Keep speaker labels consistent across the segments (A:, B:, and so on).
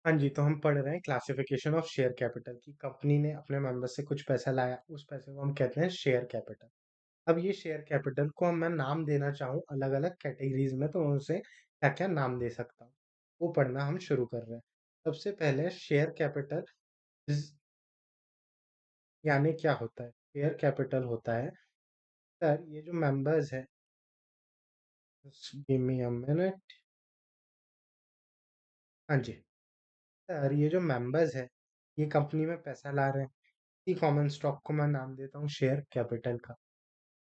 A: हाँ जी, तो हम पढ़ रहे हैं क्लासिफिकेशन ऑफ शेयर कैपिटल की कंपनी ने अपने मेंबर्स से कुछ पैसा लाया, उस पैसे को हम कहते हैं शेयर कैपिटल। अब ये शेयर कैपिटल को मैं नाम देना चाहूँ अलग-अलग कैटेगरीज में तो मैं उसे क्या-क्या नाम दे सकता हूँ, वो पढ़ना हम शुरू कर रहे हैं। सबसे पहले शेयर कैपिटल इज़ यानी क्या होता है? शेयर कैपिटल होता है सर ये जो मेंबर्स हैं just give me a minute. हाँ जी, सर ये जो मेंबर्स हैं, ये कंपनी में पैसा ला रहे हैं, इसी कॉमन स्टॉक को मैं नाम देता हूँ शेयर कैपिटल का।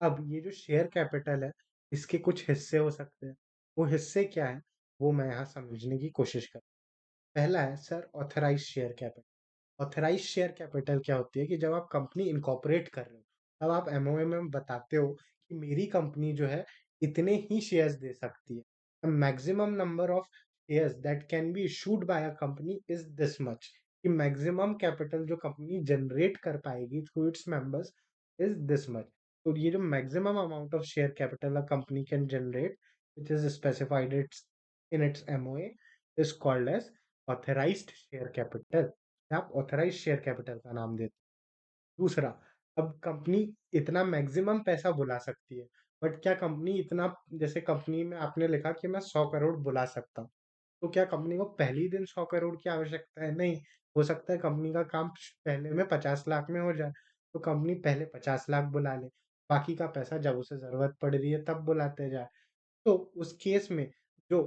A: अब ये जो शेयर कैपिटल है, इसके कुछ हिस्से हो सकते हैं। वो हिस्से क्या हैं, वो मैं यहाँ समझने की कोशिश कर पहला है sir authorised share capital. Authorised share capital क्या होती है कि जब आप कंपनी इनकॉर्पोरेट कर रहे हो, तब आप एमओए में बताते हो कि मेरी कंपनी जो है, इतने ही शेयर्स दे सकती है। The maximum number of shares that can be issued by a company is this much कि मैक्सिमम कैपिटल जो कंपनी जनरेट कर पाएगी through its members is this much. तो ये जो maximum amount of share capital a company can generate, which is specified it's in its MOA is called as authorised share capital. आप authorised share capital का नाम देते हैं। दूसरा, अब कंपनी इतना मैक्सिमम पैसा बुला सकती है, बट क्या कंपनी इतना जैसे कंपनी में आपने लिखा कि मैं 100 करोड़ बुला सकता हूँ, तो क्या कंपनी को पहले ही दिन 100 करोड़ की आवश्यकता है? नहीं, हो सकता है कंपनी का काम पहले में 50 लाख में हो जाए, तो कंपनी पहले 50 लाख बुला ले, बाकी का पैसा जब उसे ज़रूरत पड़ रही है तब बुलाते जाए। तो उस केस में जो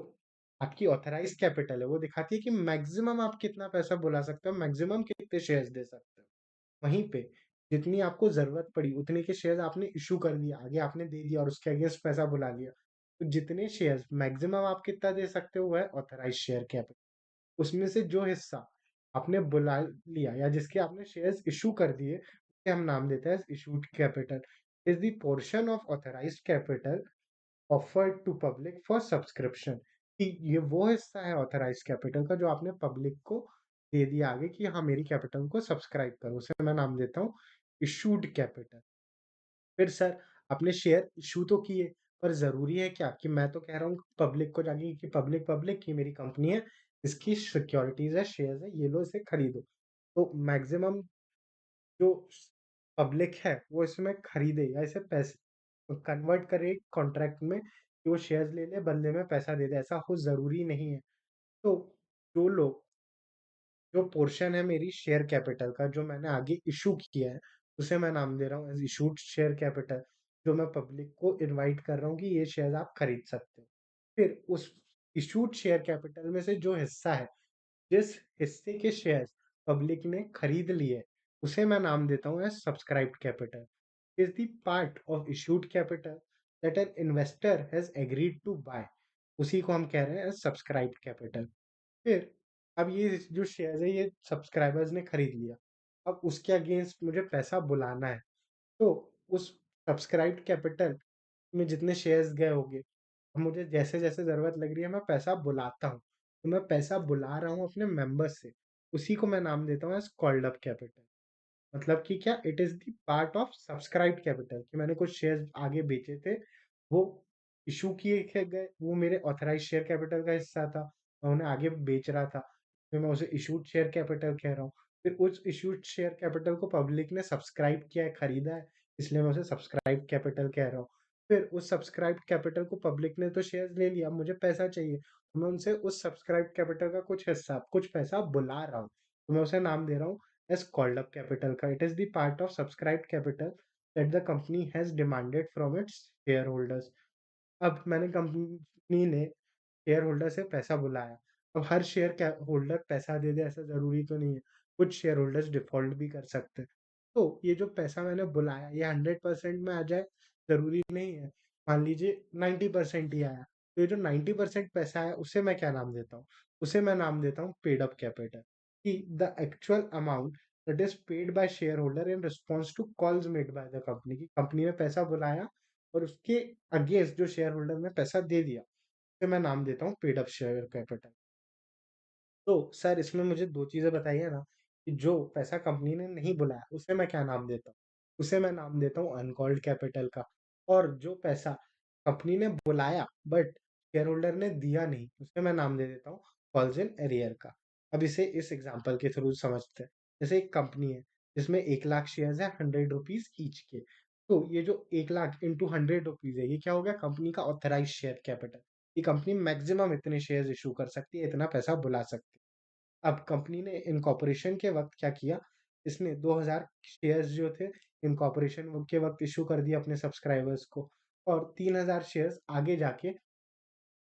A: आपकी ऑथराइज़्ड कैपिटल है, वो दिखाती है कि मैक्सिमम आप कितना पैसा बुला सकते हो, मैक्सिमम कितने शेयर्स दे सकते हो। वहीं पे जितनी आपको ज़रूरत पड़ी, उतने के शेयर्स आपने इश्यू कर दिए, आगे आपने दे दिया और उसके अगेंस्ट पैसा बुला लिया। तो जितने शेयर्स मैक्सिमम आप कितना दे सकते हो, वो है ऑथराइज़्ड शेयर कैपिटल। उसमें से जो हिस्सा आपने बुला लिया या जिसके आपने शेयर्स इश्यू कर दिए, उसे हम नाम देते हैं issued capital. Is the portion of authorised capital offered to public for subscription कि ये वो हिस्सा है ऑथराइज्ड कैपिटल का जो आपने पब्लिक को दे दिया आगे कि हाँ मेरी कैपिटल को सब्सक्राइब करो, उसे मैं नाम देता हूँ इशूड कैपिटल। फिर सर आपने शेयर इशू तो किए, पर ज़रूरी है क्या कि मैं तो कह रहा हूँ पब्लिक को जाके कि पब्लिक की मेरी कंपनी है, इसकी सिक्योरिटीज़ है, शेयर्स है, ये लो इसे खरीदो। तो मैक्सिमम जो पब्लिक है वो इसमें खरीदे या इसे पैसे कन्वर्ट करे कॉन्ट्रैक्ट में कि वो शेयर्स ले ले बदले में पैसा दे दे, ऐसा हो ज़रूरी नहीं है। तो जो लोग जो पोर्शन है मेरी शेयर कैपिटल का जो मैंने आगे इश्यू किया है, उसे मैं नाम दे रहा हूँ एज़ इश्यूड शेयर कैपिटल, जो मैं पब्लिक को इनवाइट कर रहा हूँ कि ये शेयर्स आप खरीद सकते हो। फिर उस इश्यूड शेयर कैपिटल में से जो हिस्सा है, जिस हिस्से के शेयर्स पब्लिक ने खरीद लिए, उसे मैं नाम देता हूँ as subscribed capital. Is the part of issued capital that an investor has agreed to buy, उसी को हम कह रहे हैं एज़ सब्सक्राइब्ड कैपिटल। फिर अब ये जो शेयर्स है ये सब्सक्राइबर्स ने खरीद लिया। अब उसके अगेंस्ट मुझे पैसा बुलाना है, तो उस सब्सक्राइब्ड कैपिटल में जितने शेयर्स गए होंगे, अब मुझे जैसे-जैसे ज़रूरत लग रही है मैं पैसा बुलाता हूँ। तो मैं पैसा बुला रहा हूँ अपने मेंबर्स से, उसी को मैं नाम देता हूँ एज़ कॉल्ड अप कैपिटल। मतलब कि क्या it is the part of subscribed capital कि मैंने कुछ शेयर्स आगे बेचे थे, वो इश्यू किए खे गए, वो मेरे ऑथराइज़्ड शेयर कैपिटल का हिस्सा था, मैं उन्हें आगे बेच रहा था, फिर मैं उसे इश्यूड शेयर कैपिटल कह रहा हूँ। फिर उस इश्यूड शेयर कैपिटल को पब्लिक ने सब्सक्राइब किया है, खरीदा है, इसलिए मैं उसे सब्सक्राइब्ड कैपिटल कह रहा हूँ। फिर उस सब्सक्राइब्ड कैपिटल को पब्लिक ने तो शेयर्स ले लिया, अब मुझे पैसा चाहिए, तो मैं उनसे उस सब्सक्राइब्ड कैपिटल का कुछ हिस्सा, कुछ पैसा बुला रहा हूँ, तो मैं उसे नाम दे रहा हूँ is called up capital का. It is the part of subscribed capital that the company has demanded from its shareholders. अब मैंने कंपनी ने शेयर होल्डर से पैसा बुलाया। अब हर शेयर कै होल्डर पैसा दे दे ऐसा ज़रूरी तो नहीं है। कुछ शेयर होल्डर्स डिफ़ॉल्ट भी कर सकते हैं। तो ये जो पैसा मैंने बुलाया ये 100% में आ जाए ज़रूरी नहीं है। मान लीजिए 90% ही आया। तो ये जो 90% पैसा आया उसे मैं क्या नाम देता हूँ? उसे मैं नाम देता हूँ पेड अप कैपिटल कि the actual amount that is paid by shareholder in response to calls made by the company कि कंपनी ने पैसा बुलाया और उसके अगेंस्ट जो शेयर होल्डर ने पैसा दे दिया, उसे मैं नाम देता हूँ पेड अप शेयर कैपिटल। तो सर इसमें मुझे 2 चीज़ें बताइए ना कि जो पैसा कंपनी ने नहीं बुलाया, उसे मैं क्या नाम देता हूँ? उसे मैं नाम देता हूँ अनकॉल्ड कैपिटल का और जो पैसा कंपनी ने बुलाया बट शेयर होल्डर ने दिया नहीं, उसे मैं नाम दे देता हूँ कॉल्स इन अरियर का। अब इसे इस एग्जांपल के थ्रू समझते हैं। जैसे एक कंपनी है जिसमें 1 लाख शेयर्स है, 100 रुपीज ईच के। तो ये जो 1 लाख इंटू 100 रुपीज है, ये क्या हो गया? कंपनी का ऑथराइज शेयर कैपिटल। ये कंपनी मैक्सिमम इतने शेयर्स इशू कर सकती है, इतना पैसा बुला सकती है। अब कंपनी ने इनकॉर्पोरेशन के वक्त क्या किया? इसने 2000 शेयर्स जो थे इनकॉर्पोरेशन के वक्त इशू कर दिए अपने सब्सक्राइबर्स को, और 3000 शेयर्स आगे जाके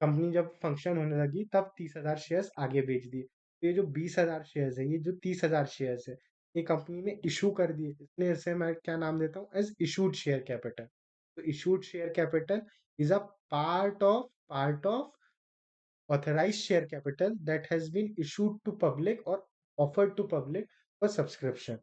A: कंपनी जब फंक्शन होने लगी तब 30,000 शेयर्स आगे बेच दिए। तो ये जो 20,000 शेयर्स है, ये जो 30,000 शेयर्स है, ये कंपनी ने इशू कर दिए। इसलिए इसे मैं क्या नाम देता हूँ? As issued share capital. तो issued share capital is a part of authorized share capital that has been issued to public or offered to public for subscription।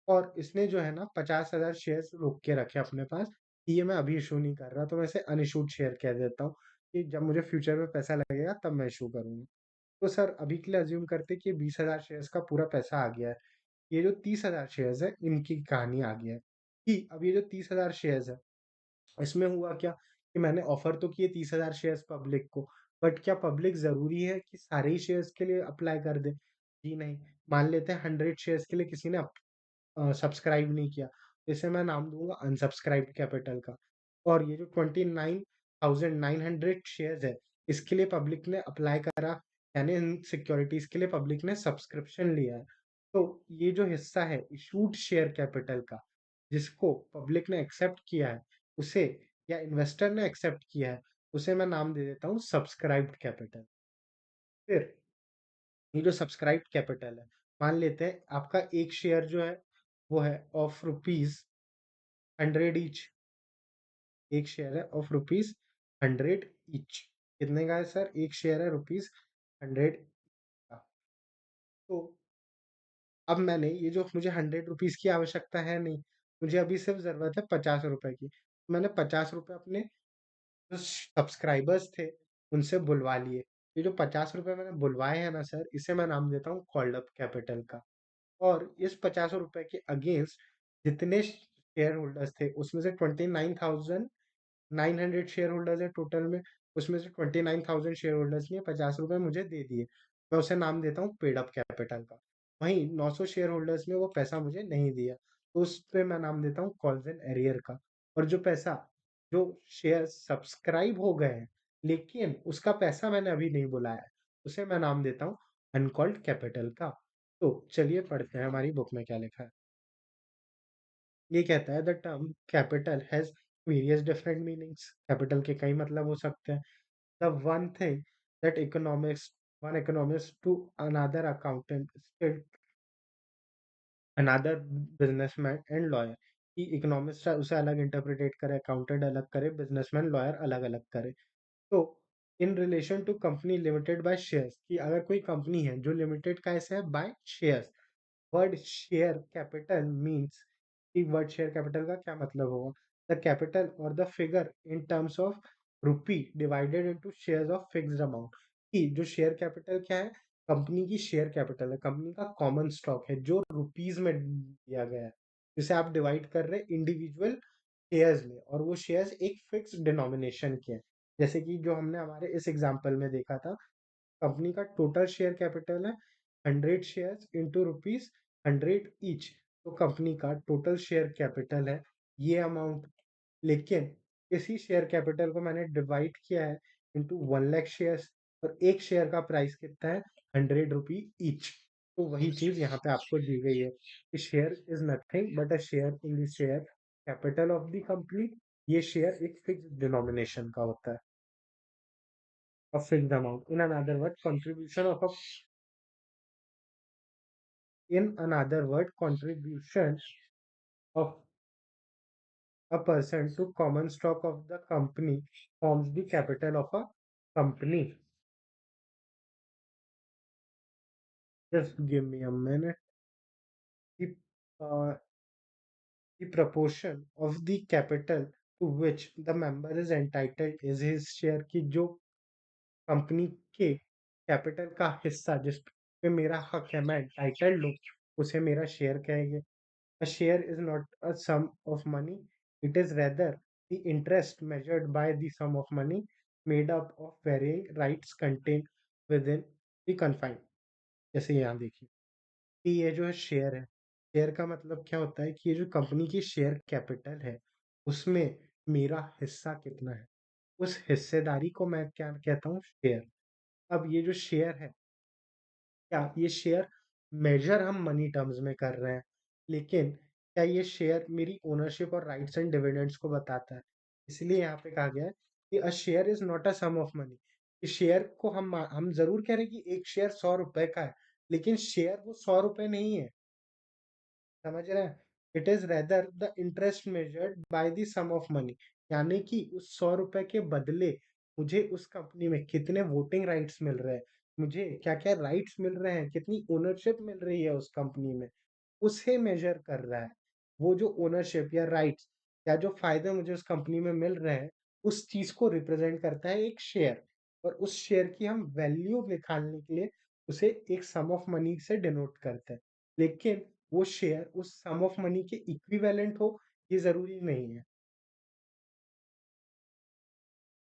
A: और इसने जो है ना 50,000 शेयर्स रोक के रखे अपने पास कि ये मैं अभी इशू नहीं कर रहा, तो मैं इसे अनइशूड शेयर कह देता हूँ कि जब मुझे फ्यूचर में पैसा लगेगा तब मैं इशू करूंगा। तो सर अभी के लिए अज्यूम करते कि 20,000 शेयर्स का पूरा पैसा आ गया है। ये जो 30,000 शेयर्स है इनकी कहानी आ गया है कि अब ये जो 30,000 शेयर्स है, इसमें हुआ क्या कि मैंने ऑफर तो किए 30,000 शेयर्स पब्लिक को, बट क्या पब्लिक जरूरी है कि सारे ही शेयर्स के लिए अप्लाई कर दे? जी नहीं। मान लेते हैं 100 शेयर्स के लिए किसी ने सब्सक्राइब नहीं किया, तो इसे मैं नाम दूंगा अनसब्सक्राइब्ड कैपिटल का। और ये जो 29,900 शेयर्स है, इसके लिए पब्लिक ने अप्लाई करा, यानी इन सिक्योरिटीज के लिए पब्लिक ने सब्सक्रिप्शन लिया है। तो ये जो हिस्सा है इशूड शेयर कैपिटल का, जिसको पब्लिक ने एक्सेप्ट किया है, उसे, या इन्वेस्टर ने एक्सेप्ट किया है, उसे मैं नाम दे देता हूँ सब्सक्राइब्ड कैपिटल। फिर ये जो सब्सक्राइब्ड कैपिटल है, मान लेते हैं आपका एक शेयर जो है वो है ऑफ रुपीज 100 ईच। एक शेयर है ऑफ रुपीज 100 ईच। कितने का है सर? एक शेयर है रुपीज 100 का। तो अब मैंने ये जो, मुझे 100 रुपीज की आवश्यकता है नहीं, मुझे अभी सिर्फ जरूरत है 50 रुपए की। मैंने 50 रुपए अपने जो सब्सक्राइबर्स थे उनसे बुलवा लिए। ये जो 50 रुपए मैंने बुलवाए हैं ना सर, इसे मैं नाम देता हूँ कॉल्ड अप कैपिटल का। और इस 50 रुपए के अगेंस्ट जितने शेयर होल्डर्स थे, उसमें से 29,900 शेयर होल्डर्स है टोटल में, उसमें से 29,000 शेयर होल्डर्स ने 50 रुपए मुझे दे दिए। मैं उसे नाम देता हूँ पेड अप कैपिटल का। वहीं 900 शेयर होल्डर्स ने वो पैसा मुझे नहीं दिया, तो उस पे मैं नाम देता हूँ कॉल्स एंड एरियर का। और जो पैसा, जो शेयर सब्सक्राइब हो गए हैं लेकिन उसका पैसा मैंने अभी नहीं बुलाया है, उसे मैं नाम देता हूँ अनकॉल्ड कैपिटल का। तो चलिए पढ़ते हैं हमारी बुक में क्या लिखा है। ये कहता है the term capital has various different meanings. Capital के कई मतलब हो सकते हैं। The one thing that economics one economist to another accountant still another businessman and lawyer, कि इकोनॉमिस्ट उसे अलग इंटरप्रिटेट करे, अकाउंटेंट अलग करे, बिजनेसमैन लॉयर अलग अलग करे। तो in relation to company limited by shares, कि अगर कोई कंपनी है जो लिमिटेड कैसे है? By shares. Word share capital means, कि वर्ड शेयर कैपिटल का क्या मतलब होगा? द कैपिटल और the figure in terms of rupee divided into shares of fixed amount. कि जो शेयर कैपिटल क्या है? कंपनी की शेयर कैपिटल है, कंपनी का कॉमन स्टॉक है जो रुपीज में दिया गया है, जिसे आप डिवाइड कर रहे हैं इंडिविजुअल शेयर्स में, और वो शेयर्स एक फिक्स डिनोमिनेशन के हैं। जैसे कि जो हमने हमारे इस एग्जांपल में देखा था, कंपनी का टोटल शेयर कैपिटल है 100 शेयर्स इंटू रुपीज 100 ईच। तो कंपनी का टोटल शेयर कैपिटल है ये अमाउंट। लेकिन इसी शेयर कैपिटल को मैंने डिवाइड किया है इंटू 1 लाख शेयर्स, और एक शेयर का प्राइस कितना है? 100 रुपी ईच। तो वही चीज यहाँ पे आपको दी गई है कि share is nothing but a share in the share capital of the company. ये शेयर एक फिक्स डिनोमिनेशन का होता है, a fixed amount. In another word, contribution of a person to common stock of the company forms the capital of a company. Just give me a minute. The, uh, the proportion of the capital to which the member is entitled is his share, की जो company के capital का हिस्सा जिस पे मेरा हक है, मैं एंटाइटल्ड हूँ, उसे मेरा शेयर कहेंगे। A share is not a sum of money, it is rather the interest measured by the sum of money made up of varying rights contained within the confine. जैसे यहाँ देखिए कि ये जो है शेयर है, शेयर का मतलब क्या होता है कि ये जो कंपनी की शेयर कैपिटल है, उसमें मेरा हिस्सा कितना है, उस हिस्सेदारी को मैं क्या कहता हूँ, शेयर। अब ये जो शेयर है, क्या ये शेयर मेजर हम मनी टर्म्स में कर रहे हैं, लेकिन क्या ये शेयर मेरी ओनरशिप और राइट्स एंड डिविडेंड्स को बताता है? इसलिए यहाँ पे कहा गया है कि a share is not a sum of money. इस शेयर को हम जरूर कह रहे हैं कि एक शेयर 100 रुपए का है, लेकिन शेयर वो 100 रुपए नहीं है। समझ रहे हैं? It is rather the interest measured by the sum of money. यानी कि उस 100 रुपए के बदले मुझे उस कंपनी में कितने वोटिंग राइट्स मिल रहे हैं, मुझे क्या क्या राइट्स मिल रहे हैं, कितनी ओनरशिप मिल रही है उस कंपनी में, उसे मेजर कर रहा है। वो जो ओनरशिप या राइट्स या जो फायदे मुझे उस कंपनी में मिल रहे हैं, उस चीज को रिप्रेजेंट करता है एक शेयर। और उस शेयर की हम वैल्यू निकालने के लिए उसे एक सम ऑफ मनी से डिनोट करते हैं। लेकिन वो शेयर उस सम ऑफ मनी के इक्विवेलेंट हो, ये जरूरी नहीं है।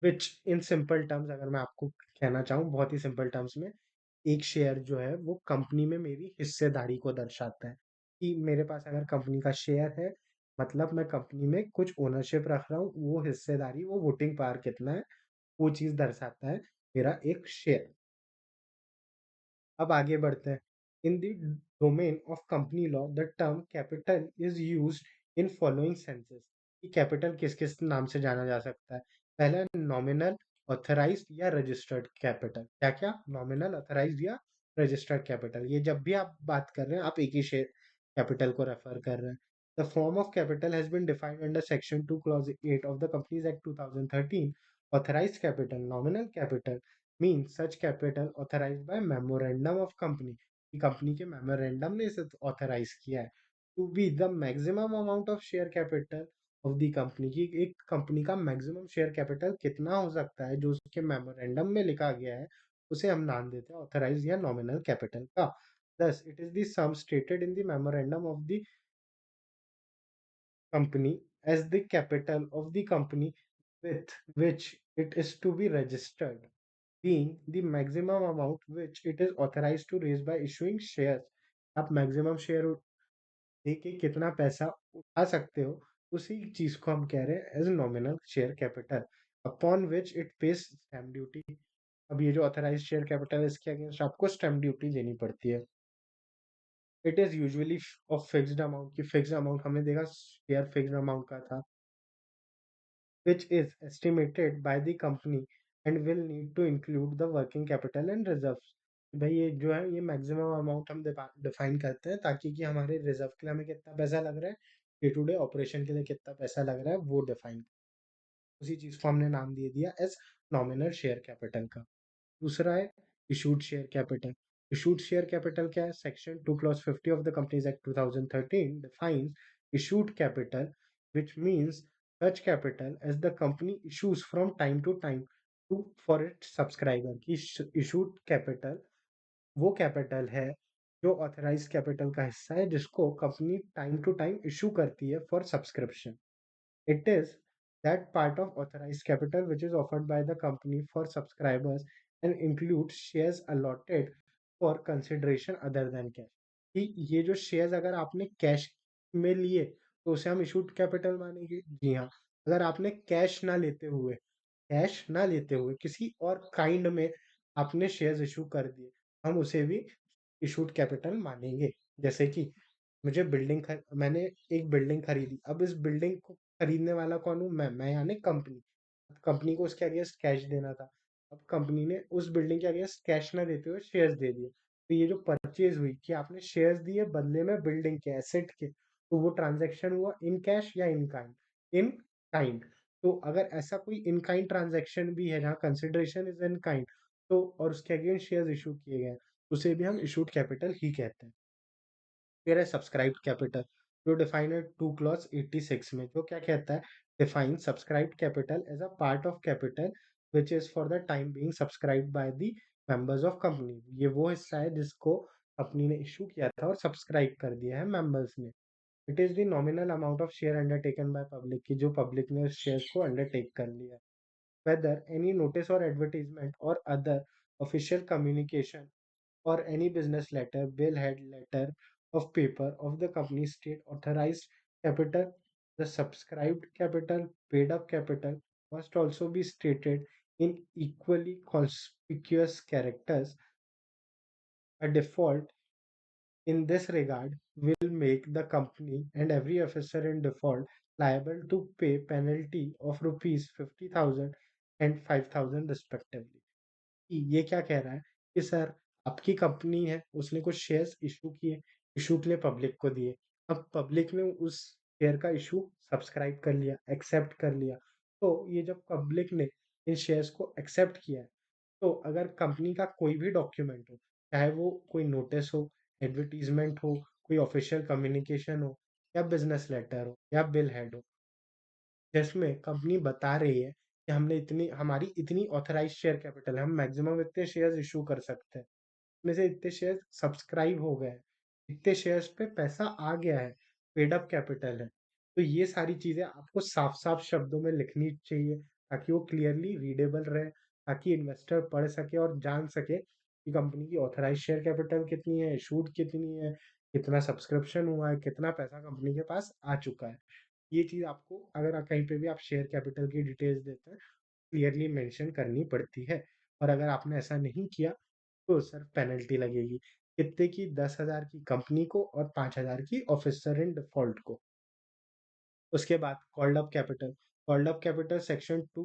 A: विच इन सिंपल टर्म्स अगर मैं आपको कहना चाहूँ बहुत ही सिंपल टर्म्स में, एक शेयर जो है वो कंपनी में मेरी हिस्सेदारी को दर्शाता है कि मेरे पास अगर कंपनी का शेयर है, मतलब मैं कंपनी में कुछ ओनरशिप रख रहा हूँ, वो हिस्सेदारी, वो वोटिंग पावर कितना है, वो चीज दर्शाता है मेरा एक शेयर। अब आगे बढ़ते हैं। In the domain of company law the term capital is used in following senses. कि कैपिटल किस किस नाम से जाना जा सकता है? पहला, नॉमिनल, ऑथराइज्ड या रजिस्टर्ड कैपिटल। क्या क्या? नॉमिनल, ऑथराइज्ड या रजिस्टर्ड कैपिटल। ये जब भी आप बात कर रहे हैं, आप एक ही शेयर कैपिटल को रेफर कर रहे हैं। The form of capital has been defined under section 2 clause 8 of the Companies Act 2013। Authorised capital, nominal capital means such capital authorized by memorandum of company, कि कंपनी के मेमोरेंडम ने इसे authorise किया है to be the maximum amount of share capital of the company. की एक company का maximum share capital कितना हो सकता है जो उसके मेमोरेंडम में लिखा गया है, उसे हम नाम देते हैं ऑथराइज या नॉमिनल कैपिटल का। thus it is the sum stated in the memorandum of the company as the capital of the company with which it is to be registered, being the maximum amount which it is authorized to raise by issuing shares। आप maximum share दे के कितना पैसा उठा सकते हो, उसी चीज को हम कह रहे हैं as nominal share capital, upon which it pays stamp duty. अब ये जो ऑथराइज शेयर कैपिटल है, इसके अगेंस्ट आपको स्टैम्प ड्यूटी देनी पड़ती है। It is usually of fixed amount, की फिक्स्ड अमाउंट हमने देखा शेयर फिक्स्ड अमाउंट का था, which is estimated by the company and will need to include the working capital and reserves। भाई ये जो है ये मैक्सिमम अमाउंट हम डिफाइन करते हैं ताकि कि हमारे रिजर्व के लिए हमें कितना पैसा लग रहा है, डे टू डे ऑपरेशन के लिए कितना पैसा लग रहा है, वो डिफाइन, उसी चीज को हमने नाम दे दिया एज नॉमिनल शेयर कैपिटल का। दूसरा है issued share capital. Issued share capital क्या है? Section 2 clause 50 of the Companies Act 2013 defines issued capital, which means such capital as the company issues from time to time to for its subscriber। की issued capital वो capital है जो authorised capital का हिस्सा है जिसको company time to time issue करती है for subscription. It is that part of authorized capital which is offered by the company for subscribers and includes shares allotted for consideration other than cash। कि ये जो shares अगर आपने cash में लिए तो उसे हम इशूड कैपिटल मानेंगे। जी हाँ, अगर आपने कैश ना लेते हुए किसी और काइंड में आपने शेयर्स इशू कर दिए, हम उसे भी इशूड कैपिटल मानेंगे। जैसे कि मैंने एक बिल्डिंग खरीदी, अब इस बिल्डिंग को खरीदने वाला कौन हूँ? मैं यानी कंपनी। कंपनी को उसके अगेंस्ट कैश देना था, अब कंपनी ने उस बिल्डिंग के अगेंस्ट कैश ना देते हुए शेयर्स दे दिए, तो ये जो परचेज हुई कि आपने शेयर्स दिए बदले में बिल्डिंग के एसेट के, तो वो ट्रांजैक्शन हुआ इन कैश या इन काइंड? In kind. तो अगर ऐसा कोई इन काइंड ट्रांजैक्शन भी है जहाँ कंसिडरेशन इज इन काइंड, तो और उसके अगेंस्ट शेयर्स इशू किए गए, उसे भी हम इशूड कैपिटल ही कहते हैं। फिर है सब्सक्राइब्ड कैपिटल, जो डिफाइन है 2 क्लॉज 86 में, जो क्या कहता है? Define subscribed capital as a part of capital which is for the time being subscribed by the members of company. ये वो हिस्सा है जिसको कंपनी ने इशू किया था और सब्सक्राइब कर दिया है मेंबर्स ने। It is the nominal amount of share undertaken by public, की जो पब्लिक ने उस शेयर को अंडरटेक कर लिया है। वेदर एनी नोटिस और एडवर्टीजमेंट और other official communication or any business letter, bill head letter of paper of the company state authorized capital. The subscribed capital, paid up capital must also be stated in equally conspicuous characters. A default in this regard will make the company and every officer in default liable to pay penalty of rupees 50,000 and 5,000 respectively. ये क्या कह रहा है कि sir आपकी company है, उसने कुछ शेयर्स इशू किए, इशू के लिए पब्लिक को दिए। अब पब्लिक ने उस शेयर का इशू सब्सक्राइब कर लिया, एक्सेप्ट कर लिया। तो ये जब पब्लिक ने इन शेयर्स को एक्सेप्ट किया है, तो अगर कंपनी का कोई भी डॉक्यूमेंट हो, चाहे वो कोई नोटिस हो, एडवर्टाइजमेंट हो, कोई ऑफिशियल कम्युनिकेशन हो, या बिजनेस लेटर हो, या बिल हेड हो, जिसमें कंपनी बता रही है कि हमने इतनी हमारी इतनी ऑथराइज्ड शेयर कैपिटल है, हम मैक्सिमम इतने शेयर्स इशू कर सकते हैं, में से इतने शेयर सब्सक्राइब हो गए हैं, इतने शेयर्स पे पैसा आ गया है, पेड अप कैपिटल है। तो ये सारी चीज़ें आपको साफ-साफ शब्दों में लिखनी चाहिए ताकि वो क्लियरली रीडेबल रहे, ताकि इन्वेस्टर पढ़ सके और जान सके कि कंपनी की ऑथराइज्ड शेयर कैपिटल कितनी है, इशूड कितनी है, कितना सब्सक्रिप्शन हुआ है, कितना पैसा कंपनी के पास आ चुका है। ये चीज़ आपको अगर कहीं पे भी आप शेयर कैपिटल की डिटेल्स देते हैं, क्लियरली मेंशन करनी पड़ती है और अगर आपने ऐसा नहीं किया तो सर पेनल्टी लगेगी। कितने की? 10,000 की कंपनी को और 5,000 की ऑफिसर इन डिफॉल्ट को। उसके बाद called up capital. Called up capital section 2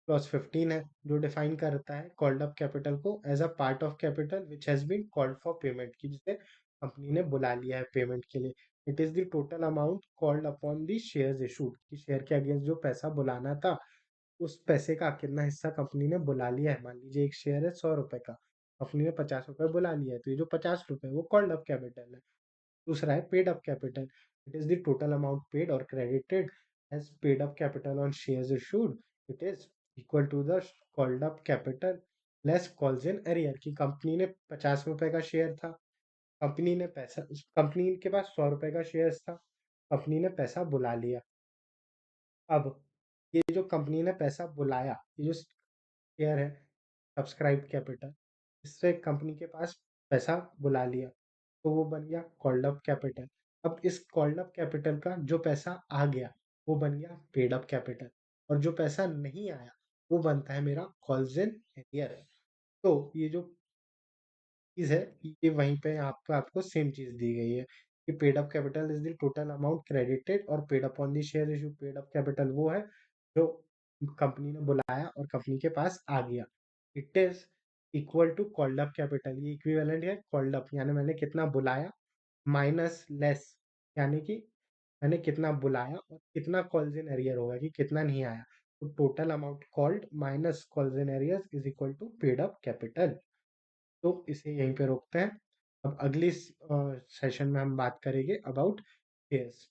A: clause 15 है जो डिफाइन करता है कॉल्ड अप कैपिटल को as a part of capital which has been called for payment कि जिसे कंपनी ने बुला लिया है पेमेंट के लिए। It is the total amount called upon the shares issued कि शेयर के अगेंस्ट जो पैसा बुलाना था उस पैसे का कितना हिस्सा कंपनी ने बुला लिया है। मान लीजिए एक शेयर है ₹100 का, कंपनी ने ₹50 बुला लिया है, तो ये जो ₹50 वो कॉल्ड अप कैपिटल है। दूसरा है paid up capital. It is the total amount paid और credited as paid up capital on shares issued. It is equal to the called up capital less calls in arrear कि company ने ₹50 का share था, company के पास ₹100 का shares था, company ने पैसा बुला लिया। अब ये जो कंपनी ने पैसा बुलाया, ये जो शेयर है सब्सक्राइब्ड कैपिटल, इससे कंपनी के पास पैसा बुला लिया, तो वो बन गया कॉल्ड अप कैपिटल। अब इस कॉल्ड अप कैपिटल का जो पैसा आ गया, वो बन गया पेड अप कैपिटल और जो पैसा नहीं आया, वो बनता है मेरा कॉल्स इन एरियर। तो ये जो चीज़ है, ये वहीं पे यहाँ पे आपको सेम चीज़ दी गई है कि paid up capital is the total amount credited और paid up on the share issue. Paid up capital वो है जो कंपनी ने बुलाया और कंपनी के पास आ गया। It is equal to called up capital, ये इक्विवेलेंट है कॉल्ड अप यानी मैंने कितना बुलाया माइनस लेस यानी कि मैंने कितना बुलाया और कितना कॉल्स इन एरियर होगा कि कितना नहीं आया। तो total amount called minus calls in arrears is equal to paid up capital. तो इसे यहीं पे रोकते हैं। अब अगली सेशन में हम बात करेंगे अबाउट शेयर्स।